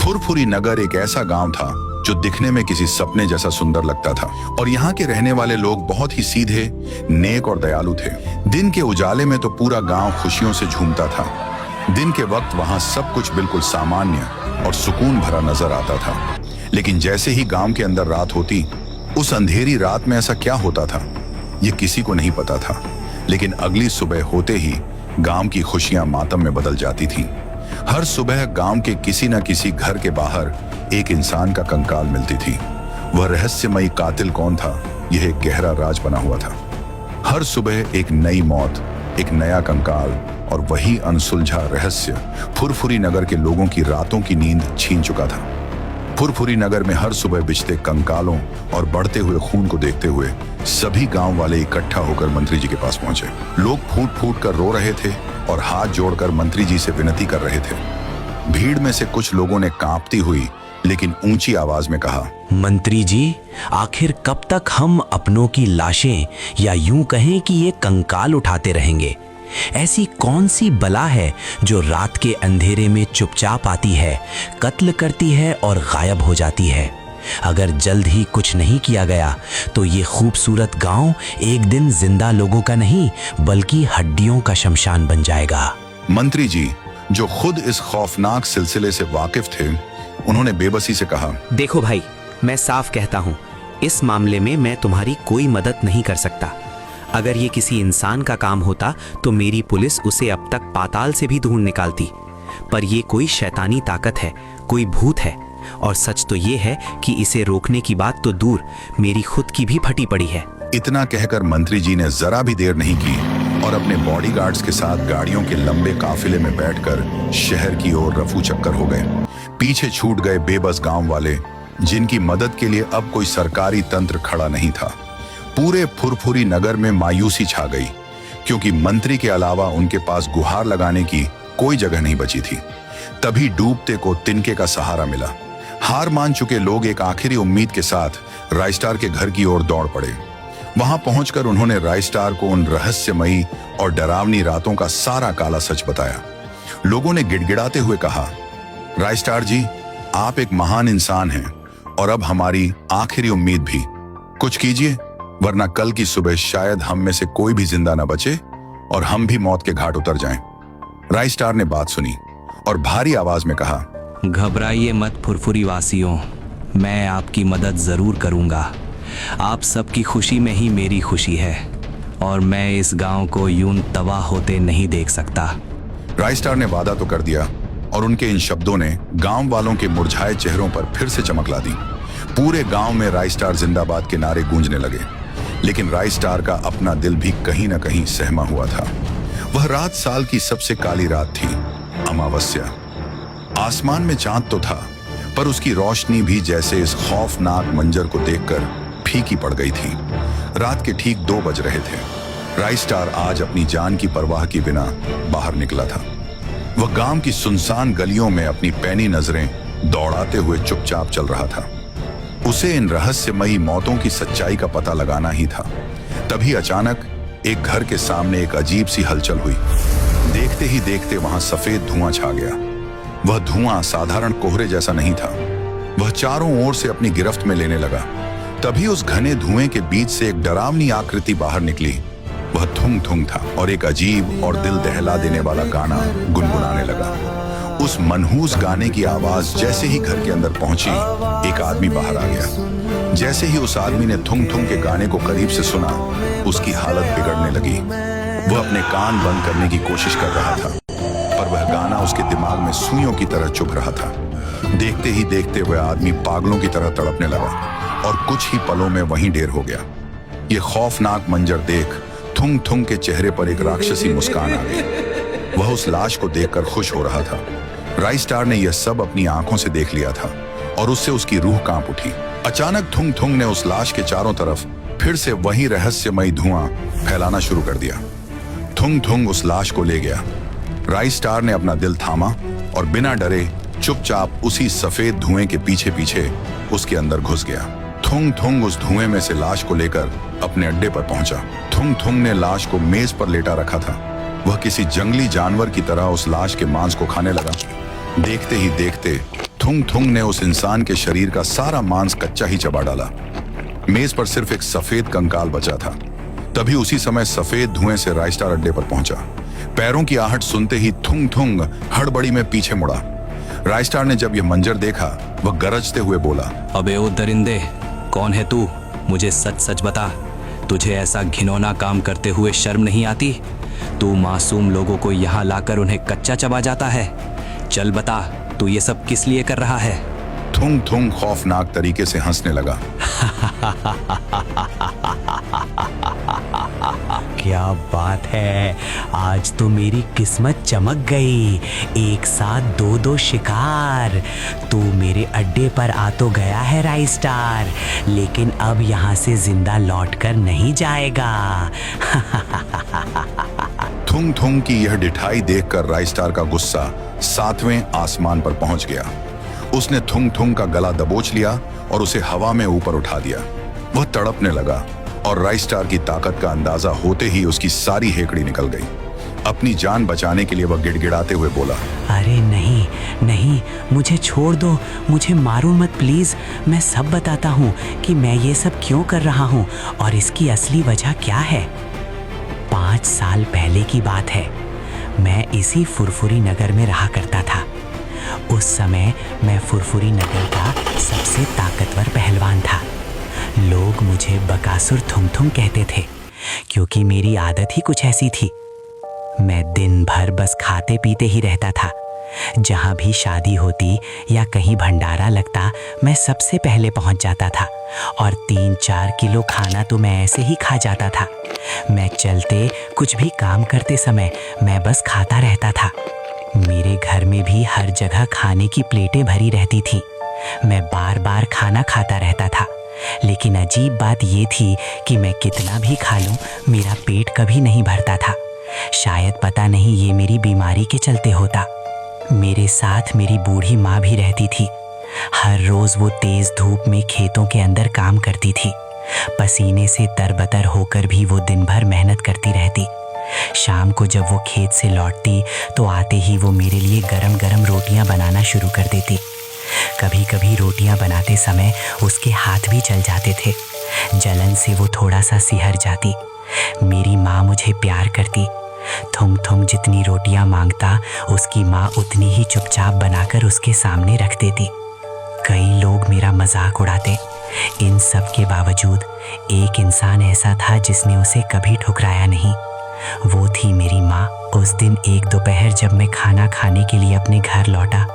फुरफुरी नगर एक ऐसा गांव था जो दिखने में किसी सपने जैसा सुंदर लगता था और यहाँ के रहने वाले लोग बहुत ही सीधे, नेक और दयालु थे। दिन के उजाले में तो पूरा गांव खुशियों से झूमता था। दिन के वक्त वहां सब कुछ बिल्कुल सामान्य और सुकून भरा नजर आता था। लेकिन जैसे ही गांव के अंदर रात होती, उस अंधेरी रात में ऐसा क्या होता था ये किसी को नहीं पता था। लेकिन अगली सुबह होते ही गांव की खुशियां मातम में बदल जाती थीं। हर सुबह गांव के किसी न किसी घर के बाहर एक इंसान का कंकाल मिलती थी। वह रहस्यमयी कातिल कौन था, यह एक गहरा राज बना हुआ था। हर सुबह एक नई मौत, एक नया कंकाल और वही अनसुलझा रहस्य फुरफुरी नगर के लोगों की रातों की नींद छीन चुका था। फुरफुरी नगर में हर सुबह बिछते कंकालों और बढ़ते हुए खून को देखते हुए सभी गांव वाले इकट्ठा होकर मंत्री जी के पास पहुंचे। लोग फूट फूट कर रो रहे थे और हाथ जोड़कर मंत्री जी से विनती कर रहे थे। भीड़ में से कुछ लोगों ने कांपती हुई लेकिन ऊंची आवाज में कहा, मंत्री जी, आखिर कब तक हम अपनों की लाशें या यूं कहें कि ये कंकाल उठाते रहेंगे? ऐसी कौन सी बला है जो रात के अंधेरे में चुपचाप आती है, कत्ल करती है और गायब हो जाती है? अगर जल्द ही कुछ नहीं किया गया तो ये खूबसूरत गांव एक दिन जिंदा लोगों का नहीं बल्कि हड्डियों का शमशान बन जाएगा। मंत्री जी, जो खुद इस खौफनाक सिलसिले से वाकिफ थे, उन्होंने बेबसी से कहा, देखो भाई, मैं साफ कहता हूँ, इस मामले में मैं तुम्हारी कोई मदद नहीं कर सकता। अगर ये किसी इंसान का काम होता तो मेरी पुलिस उसे अब तक पाताल से भी ढूंढ निकालती। पर ये कोई शैतानी ताकत है, कोई भूत है। और सच तो ये है कि इसे रोकने की बात तो दूर, मेरी खुद की भी फटी पड़ी है। इतना कहकर मंत्री जी ने जरा भी देर नहीं की और अपने बॉडीगार्ड्स के साथ गाड़ियों के लंबे काफिले में बैठकर शहर की ओर रफू चक्कर हो गए। पीछे छूट गए बेबस गांव वाले, जिनकी मदद के लिए अब कोई सरकारी तंत्र खड़ा नहीं था। पूरे फुरफुरी नगर में मायूसी छा गई, क्योंकि मंत्री के अलावा उनके पास गुहार लगाने की कोई जगह नहीं बची थी। तभी डूबते को तिनके का सहारा मिला। हार मान चुके लोग एक आखिरी उम्मीद के साथ रायस्टार के घर की ओर दौड़ पड़े। वहां पहुंचकर उन्होंने रायस्टार को उन रहस्यमयी और डरावनी रातों का सारा काला सच बताया। लोगों ने गिड़गिड़ाते हुए कहा, रायस्टार जी, आप एक महान इंसान हैं और अब हमारी आखिरी उम्मीद भी। कुछ कीजिए, वरना कल की सुबह शायद हम में से कोई भी जिंदा न बचे और हम भी मौत के घाट उतर जाएं। रायस्टार ने बात सुनी और भारी आवाज में कहा, घबराइए मत फुरफुरी वासियों, मैं आपकी मदद जरूर करूंगा। आप सबकी खुशी में ही मेरी खुशी है और मैं इस गांव को यूं तबाह होते नहीं देख सकता। रायस्टार ने वादा तो कर दिया और उनके इन शब्दों ने गांव वालों के मुरझाए चेहरों पर फिर से चमक ला दी। पूरे गांव में रायस्टार जिंदाबाद के नारे गूंजने लगे। लेकिन रायस्टार का अपना दिल भी कहीं न कहीं सहमा हुआ था। वह रात साल की सबसे काली रात थी, अमावस्या। आसमान में चांद तो था, पर उसकी रोशनी भी जैसे इस खौफनाक मंजर को देखकर फीकी पड़ गई थी। रात के ठीक 2 बज रहे थे। रायस्टार आज अपनी जान की परवाह के बिना बाहर निकला था। वह गांव की सुनसान गलियों में अपनी पैनी नजरें दौड़ाते हुए चुपचाप चल रहा था। उसे इन रहस्यमयी मौतों की सच्चाई का पता लगाना ही था। तभी अचानक एक घर के सामने एक अजीब सी हलचल हुई। देखते ही देखते वहां सफेद धुआं छा गया। वह धुआं साधारण कोहरे जैसा नहीं था। वह चारों ओर से अपनी गिरफ्त में लेने लगा। तभी उस घने धुएं के बीच से एक डरावनी आकृति बाहर निकली। वह थुंग थुंग था और एक अजीब और दिल दहला देने वाला गाना गुनगुनाने लगा। उस मनहूस गाने की आवाज जैसे ही घर के अंदर पहुंची, एक आदमी बाहर आ गया। जैसे ही उस आदमी ने थुंग थुंग के गाने को करीब से सुना, उसकी हालत बिगड़ने लगी। वह अपने कान बंद करने की कोशिश कर रहा था, पर वह गाना उसके दिमाग में सुइयों की तरह चुभ रहा था। देखते ही देखते वह आदमी पागलों की तरह तड़पने लगा और कुछ ही पलों में वहीं ढेर हो गया। ये खौफनाक मंजर देख थुंग थुंग के चेहरे पर एक राक्षसी मुस्कान आ गई। वह उस लाश को देखकर खुश हो रहा था। रायस्टार ने यह सब अपनी आंखों से देख लिया था और उससे उसकी रूह कांप उठी। अचानक थुंग थुंग ने उस लाश के चारों तरफ फिर से वही रहस्यमयी धुआं फैलाना शुरू कर दिया। थुंग थुंग उस लाश को ले गया। रायस्टार ने अपना दिल थामा और बिना डरे चुपचाप उसी सफेद धुएं के पीछे पीछे उसके अंदर घुस गया। थुंग थुंग उस धुएं में से लाश को लेकर अपने अड्डे पर पहुंचा। थुंग थुंग ने लाश को मेज पर लेटा रखा था। वह किसी जंगली जानवर की तरह उस लाश के मांस को खाने लगा। देखते ही देखते थुंग थुंग ने उस इंसान के शरीर का सारा मांस कच्चा ही चबा डाला। मेज पर सिर्फ एक सफेद कंकाल बचा था। तभी उसी समय सफेद धुएं से राइस्टार अड्डे पर पहुंचा। पैरों की आहट सुनते ही थुंग थुंग हड़बड़ी में पीछे मुड़ा। राइस्टार ने जब यह मंजर देखा, वह गरजते हुए बोला, अबे ओ दरिंदे, कौन है तू? मुझे सच सच बता, तुझे ऐसा घिनौना काम करते हुए शर्म नहीं आती? तू मासूम लोगों को यहाँ लाकर उन्हें कच्चा चबा जाता है। चल बता, तू ये सब किस लिए कर रहा है? थुंग थुंग खौफनाक तरीके से हंसने लगा। क्या बात है, आज तो मेरी किस्मत चमक गई। एक साथ दो दो शिकार। तू मेरे अड्डे पर आ तो गया है राइस्टार, लेकिन अब यहाँ से जिंदा लौटकर नहीं जाएगा। थुंग थुंग की यह डिठाई देखकर राइस्टार का गुस्सा 7वें आसमान पर पहुंच गया। उसने थुंग थुंग का गला दबोच लिया और उसे हवा में ऊपर उठा दिया। वह तड़पने लगा और राइस्टार की ताकत का अंदाजा होते ही उसकी सारी हेकड़ी निकल गई। अपनी जान बचाने के लिए वह गिड़गिड़ाते हुए बोला, अरे नहीं नहीं, मुझे छोड़ दो, मुझे मारो मत प्लीज। मैं सब बताता हूँ कि मैं ये सब क्यों कर रहा हूँ और इसकी असली वजह क्या है। 5 साल पहले की बात है। मैं इसी फुरफुरी नगर में रहा करता था। उस समय मैं फुरफुरी नगर का सबसे ताकतवर पहलवान था। लोग मुझे बकासुर थुंग थुंग कहते थे, क्योंकि मेरी आदत ही कुछ ऐसी थी। मैं दिन भर बस खाते पीते ही रहता था। जहाँ भी शादी होती या कहीं भंडारा लगता, मैं सबसे पहले पहुँच जाता था और 3-4 किलो खाना तो मैं ऐसे ही खा जाता था। मैं चलते कुछ भी काम करते समय मैं बस खाता रहता था। मेरे घर में भी हर जगह खाने की प्लेटें भरी रहती थी। मैं बार बार खाना खाता रहता था, लेकिन अजीब बात ये थी कि मैं कितना भी खा लूं, मेरा पेट कभी नहीं भरता था। शायद पता नहीं ये मेरी बीमारी के चलते होता। मेरे साथ मेरी बूढ़ी माँ भी रहती थी। हर रोज वो तेज धूप में खेतों के अंदर काम करती थी। पसीने से तरबतर होकर भी वो दिन भर मेहनत करती रहती। शाम को जब वो खेत से लौटती तो आते ही वो मेरे लिए गरम गरम रोटियां बनाना शुरू कर देती। कभी कभी रोटियां बनाते समय उसके हाथ भी जल जाते थे। जलन से वो थोड़ा सा सिहर जाती। मेरी माँ मुझे प्यार करती। थुंग थुंग जितनी रोटियां मांगता, उसकी माँ उतनी ही चुपचाप बनाकर उसके सामने रख देती। कई लोग मेरा मजाक उड़ाते। इन सब के बावजूद एक इंसान ऐसा था जिसने उसे कभी ठुकराया नहीं। वो थी मेरी माँ। उस दिन एक दोपहर जब मैं खाना खाने के लिए अपने घर लौटा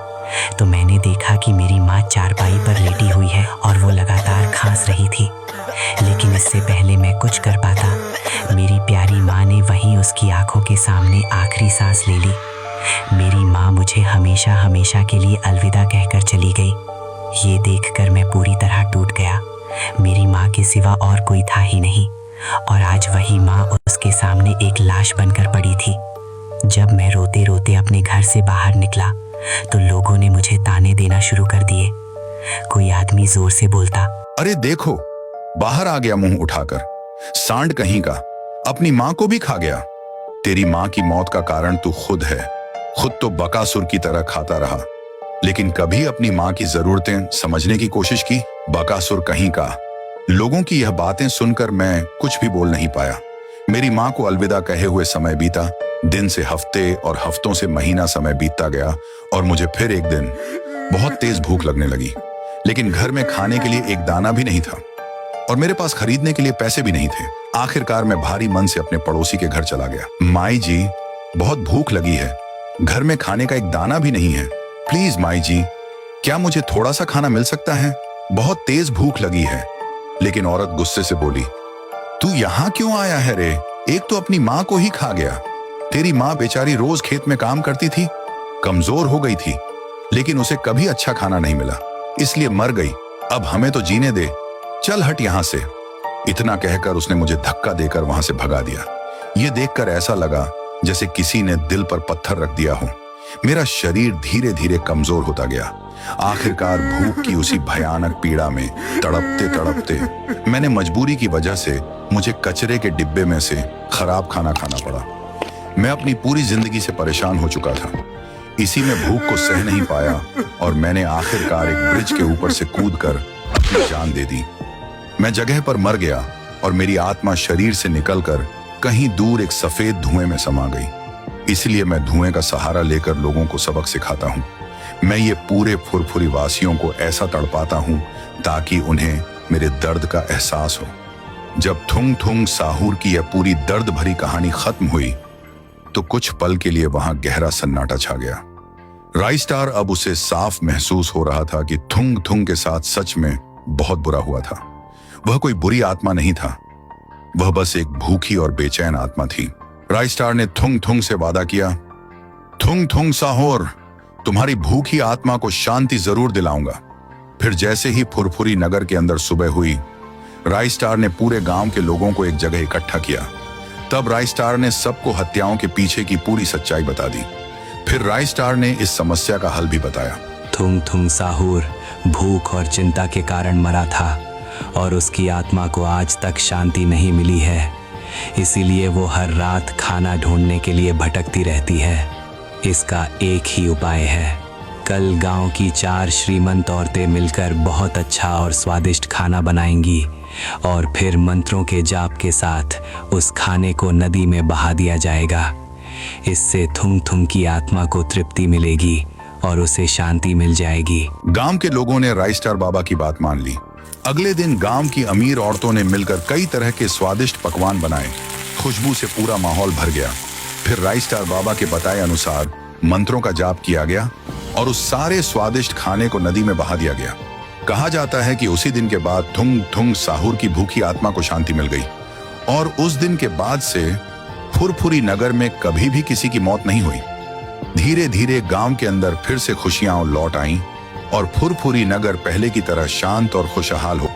तो मैंने देखा कि मेरी माँ चारपाई पर लेटी हुई है और वो लगातार खांस रही थी। लेकिन इससे पहले मैं कुछ कर पाता, मेरी प्यारी माँ ने वहीं उसकी आंखों के सामने आखिरी सांस ले ली। मेरी माँ मुझे हमेशा हमेशा के लिए अलविदा कहकर चली गई। ये देखकर मैं पूरी तरह टूट गया। मेरी माँ के सिवा और कोई था ही नहीं और आज वही माँ उसके सामने एक लाश बनकर पड़ी थी। जब मैं रोते रोते अपने घर से बाहर निकला तो लोगों ने मुझे ताने देना शुरू कर दिए। कोई आदमी जोर से बोलता, अरे देखो, बाहर आ गया मुंह उठाकर, सांड कहीं का, अपनी माँ को भी खा गया। तेरी माँ की मौत का कारण तू खुद है। खुद तो बकासुर की तरह खाता रहा, लेकिन कभी अपनी माँ की जरूरतें समझने की कोशिश की? बकासुर कहीं का। लोगों की यह बातें सुनकर मैं कुछ भी बोल नहीं पाया। मेरी माँ को अलविदा कहे हुए समय बीता। दिन से हफ्ते और हफ्तों से महीना समय बीतता गया और मुझे फिर एक दिन बहुत तेज भूख लगने लगी। लेकिन घर में खाने के लिए एक दाना भी नहीं था और मेरे पास खरीदने के लिए पैसे भी नहीं थे। आखिरकार मैं भारी मन से अपने पड़ोसी के घर चला गया। माई जी, बहुत भूख लगी है, घर में खाने का एक दाना भी नहीं है। प्लीज माई जी, क्या मुझे थोड़ा सा खाना मिल सकता है? बहुत तेज भूख लगी है। लेकिन औरत गुस्से से बोली, तू यहाँ क्यों आया है रे? एक तो अपनी माँ को ही खा गया। तेरी माँ बेचारी रोज खेत में काम करती थी, कमजोर हो गई थी, लेकिन उसे कभी अच्छा खाना नहीं मिला, इसलिए मर गई। अब हमें तो जीने दे, चल हट यहाँ से। इतना कहकर उसने मुझे धक्का देकर वहां से भगा दिया। ये देखकर ऐसा लगा जैसे किसी ने दिल पर पत्थर रख दिया हो। मेरा शरीर धीरे धीरे कमजोर होता गया। आखिरकार भूख की उसी भयानक पीड़ा में तड़पते तड़पते मैंने मजबूरी की वजह से मुझे कचरे के डिब्बे में से खराब खाना खाना पड़ा। मैं अपनी पूरी जिंदगी से परेशान हो चुका था। इसी में भूख को सह नहीं पाया और मैंने आखिरकार एक ब्रिज के ऊपर से कूदकर अपनी जान दे दी। मैं जगह पर मर गया और मेरी आत्मा शरीर से निकलकर कहीं दूर एक सफेद धुएं में समा गई। इसलिए मैं धुएं का सहारा लेकर लोगों को सबक सिखाता हूँ। मैं ये पूरे फुरफुरी वासियों को ऐसा तड़पाता हूँ ताकि उन्हें मेरे दर्द का एहसास हो। जब थुंग थुंग साहूर की यह पूरी दर्द भरी कहानी खत्म हुई तो कुछ पल के लिए वहां गहरा सन्नाटा छा गया। राइस्टार अब उसे साफ महसूस हो रहा था कि थुंग थुंग के साथ सच में बहुत बुरा हुआ था। वह कोई बुरी आत्मा नहीं था, वह बस एक भूखी और बेचैन आत्मा थी। राइस्टार ने थुंग थुंग से वादा किया, थुंग थुंग साहूर, तुम्हारी भूखी आत्मा को शांति जरूर दिलाऊंगा। फिर जैसे ही फुरफुरी नगर के अंदर सुबह हुई, राइस्टार ने पूरे गांव के लोगों को एक जगह इकट्ठा किया। तब राइस्टार ने सबको हत्याओं के पीछे की पूरी सच्चाई बता दी। फिर राइस्टार ने इस समस्या का हल भी बताया। थुंग थुंग साहूर भूख और चिंता के कारण मरा था और उसकी आत्मा को आज तक शांति नहीं मिली है। इसीलिए वो हर रात खाना ढूंढने के लिए भटकती रहती है। इसका एक ही उपाय है। कल गांव की 4 श्रीमंत औरतें मिलकर बहुत अच्छा और स्वादिष्ट खाना बनाएंगी और फिर मंत्रों के जाप के साथ उस खाने को नदी में बहा दिया जाएगा। इससे थुंग थुंग की आत्मा को तृप्ति मिलेगी और उसे शांति मिल जाएगी। गांव के लोगों ने राइस्टार बाबा की बात मान ली। अगले दिन गांव की अमीर औरतों ने मिलकर कई तरह के स्वादिष्ट पकवान बनाए। खुशबू से पूरा माहौल भर गया। फिर राइस्टार बाबा के बताए अनुसार मंत्रों का जाप किया गया और उस सारे स्वादिष्ट खाने को नदी में बहा दिया गया। कहा जाता है कि उसी दिन के बाद थुंग थुंग साहूर की भूखी आत्मा को शांति मिल गई और उस दिन के बाद से फुरफुरी नगर में कभी भी किसी की मौत नहीं हुई। धीरे धीरे गांव के अंदर फिर से खुशियां लौट आईं और फुरफुरी नगर पहले की तरह शांत और खुशहाल हो